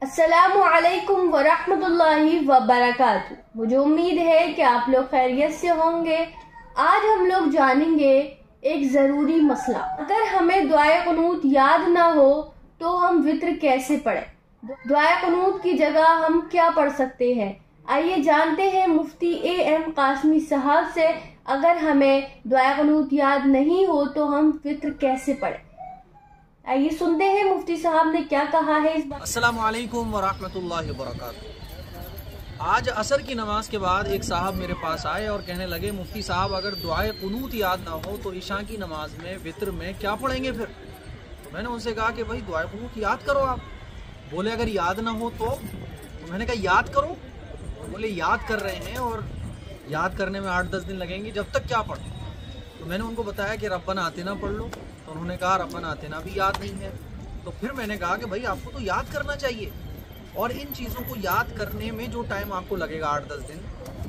अस्सलामु अलैकुम वरहमतुल्लाहि वबरकातुहू। मुझे उम्मीद है कि आप लोग खैरियत से होंगे। आज हम लोग जानेंगे एक ज़रूरी मसला। अगर हमें दुआए कुनूत याद ना हो तो हम वित्र कैसे पढ़ें? दुआए कुनूत की जगह हम क्या पढ़ सकते हैं? आइए जानते हैं मुफ्ती AM कासमी साहब से। अगर हमें दुआए कुनूत याद नहीं हो तो हम वित्र कैसे पढ़ें? आइए सुनते हैं मुफ्ती साहब ने क्या कहा है इस बात। अस्सलामु अलैकुम वरहमतुल्लाहि वबरकातुहू। आज असर की नमाज के बाद एक साहब मेरे पास आए और कहने लगे, मुफ्ती साहब अगर दुआए कुनूत याद ना हो तो इशा की नमाज में वित्र में क्या पढ़ेंगे फिर? तो मैंने उनसे कहा कि भाई दुआए कुनूत याद करो आप। बोले अगर याद ना हो तो मैंने कहा याद करो। बोले याद कर रहे हैं और याद करने में 8-10 दिन लगेंगे, जब तक क्या पढ़ें? तो मैंने उनको बताया कि रब्बना आतिना पढ़ लो। तो उन्होंने कहा रब्बना आतिना भी याद नहीं है। तो फिर मैंने कहा कि भाई आपको तो याद करना चाहिए, और इन चीज़ों को याद करने में जो टाइम आपको लगेगा 8-10 दिन,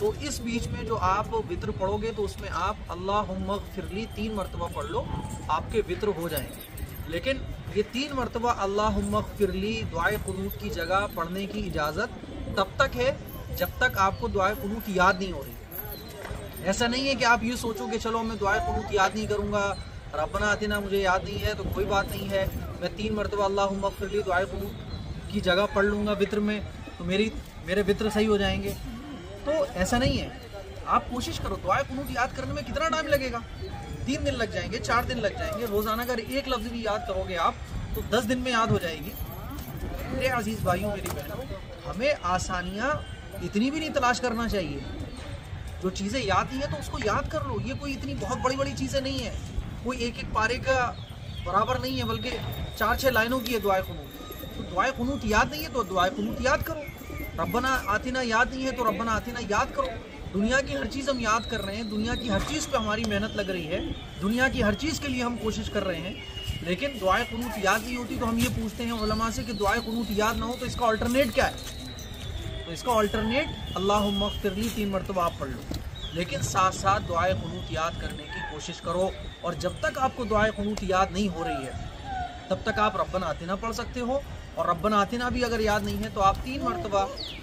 तो इस बीच में जो आप वित्र पढ़ोगे तो उसमें आप अल्लाहुम्मा ग़फ़िरली 3 मरतबा पढ़ लो, आपके वित्र हो जाएंगे। लेकिन ये 3 मरतबा अल्लाहुम्मा ग़फ़िरली दुआए कुनूत की जगह पढ़ने की इजाज़त तब तक है जब तक आपको दुआए कुनूत याद नहीं हो रही। ऐसा नहीं है कि आप ये सोचो कि चलो मैं दुआए कुनूत याद नहीं करूँगा, रब्बना आतिना मुझे याद नहीं है तो कोई बात नहीं है, मैं 3 मरतबा अल्लाहुम्मा ग़फ़िरली दुआए कुनूत की जगह पढ़ लूँगा वित्र में तो मेरे वित्र सही हो जाएंगे। तो ऐसा नहीं है। आप कोशिश करो, दुआए कुनूत याद करने में कितना टाइम लगेगा? 3 दिन लग जाएंगे, 4 दिन लग जाएंगे। रोज़ाना अगर एक लफ्ज़ भी याद करोगे आप तो 10 दिन में याद हो जाएगी। मेरे अजीज़ भाइयों मेरी बहनों, हमें आसानियाँ इतनी भी नहीं तलाश करना चाहिए। जो चीज़ें याद नहीं है तो उसको याद कर लो। ये कोई इतनी बहुत बड़ी बड़ी चीज़ें नहीं है, कोई एक पारे का बराबर नहीं है, बल्कि 4-6 लाइनों की है दुआए कुनूत। तो दुआए कुनूत याद नहीं है तो दुआए कुनूत याद करो। रब्बना आतिना याद नहीं है तो रब्बना आतिना याद करो। दुनिया की हर चीज़ हम याद कर रहे हैं, दुनिया की हर चीज़ पे हमारी मेहनत लग रही है, दुनिया की हर चीज़ के लिए हम कोशिश कर रहे हैं, लेकिन दुआए कुनूत याद नहीं होती। तो हम ये पूछते हैं उलमा से कि दुआए कुनूत याद ना हो तो इसका अल्टरनेट क्या है? तो इसका अल्टरनेट अल्लाहुम्मा ग़फ़िरली 3 मरतबा आप पढ़ लो, लेकिन साथ साथ दुआए कुनूत याद करने की कोशिश करो। और जब तक आपको दुआए कुनूत याद नहीं हो रही है तब तक आप रब्बना आतिना पढ़ सकते हो। और रब्बना आतिना भी अगर याद नहीं है तो आप 3 मरतबा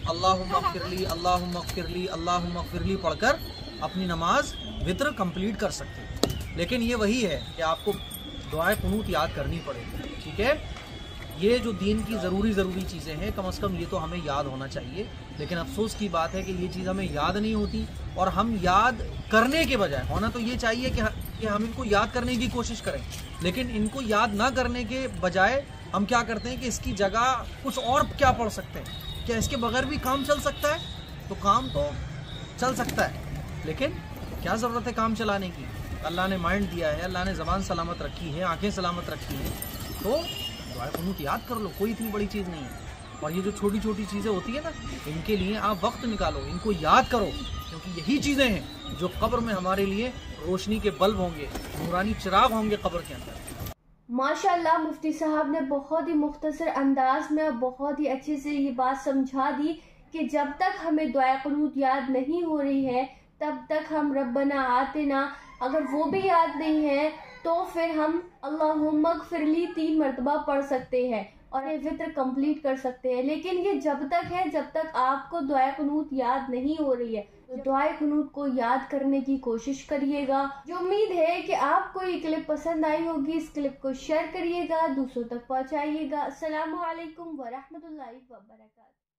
अल्लाहुम्मा ग़फ़िरली अल्लाहुम्मा ग़फ़िरली अल्लाहुम्मा ग़फ़िरली पढ़कर अपनी नमाज वित्र कंप्लीट कर सकते हो। लेकिन ये वही है कि आपको दुआए कुनूत याद करनी पड़ेगी, ठीक है? ये जो दीन की ज़रूरी चीज़ें हैं, कम से कम ये तो हमें याद होना चाहिए। लेकिन अफसोस की बात है कि ये चीज़ हमें याद नहीं होती, और हम याद करने के बजाय, होना तो ये चाहिए कि हम इनको याद करने की कोशिश करें, लेकिन इनको याद ना करने के बजाय हम क्या करते हैं कि इसकी जगह कुछ और क्या पढ़ सकते हैं। क्या इसके बगैर भी काम चल सकता है? तो काम तो चल सकता है, लेकिन क्या ज़रूरत है काम चलाने की? अल्लाह ने माइंड दिया है, अल्लाह ने ज़बान सलामत रखी है, आँखें सलामत रखी हैं, तो दुआए कुनूत याद कर लो, कोई इतनी बड़ी चीज़ नहीं है। और ये जो छोटी छोटी चीज़ें होती है ना, इनके लिए आप वक्त निकालो, इनको याद करो, क्योंकि यही चीज़ें हैं जो कब्र में हमारे लिए रोशनी के बल्ब होंगे, नूरानी चिराग होंगे कब्र के अंदर। माशाल्लाह, मुफ्ती साहब ने बहुत ही मुख्तसर अंदाज में बहुत ही अच्छे से ये बात समझा दी कि जब तक हमें दुआए कुनूत याद नहीं हो रही है तब तक हम रब्बना आतिना, अगर वो भी याद नहीं है तो फिर हम अल्लाहुम्मा ग़फ़िरली 3 मरतबा पढ़ सकते हैं और ये वित्र कंप्लीट कर सकते हैं। लेकिन ये जब तक है जब तक आपको दुआए कुनूत याद नहीं हो रही है। तो दुआए कुनूत को याद करने की कोशिश करिएगा। जो उम्मीद है कि आपको ये क्लिप पसंद आई होगी, इस क्लिप को शेयर करिएगा, दूसरों तक पहुंचाइएगा। अस्सलामु अलैकुम वरहमतुल्लाहि वबरकातुहू।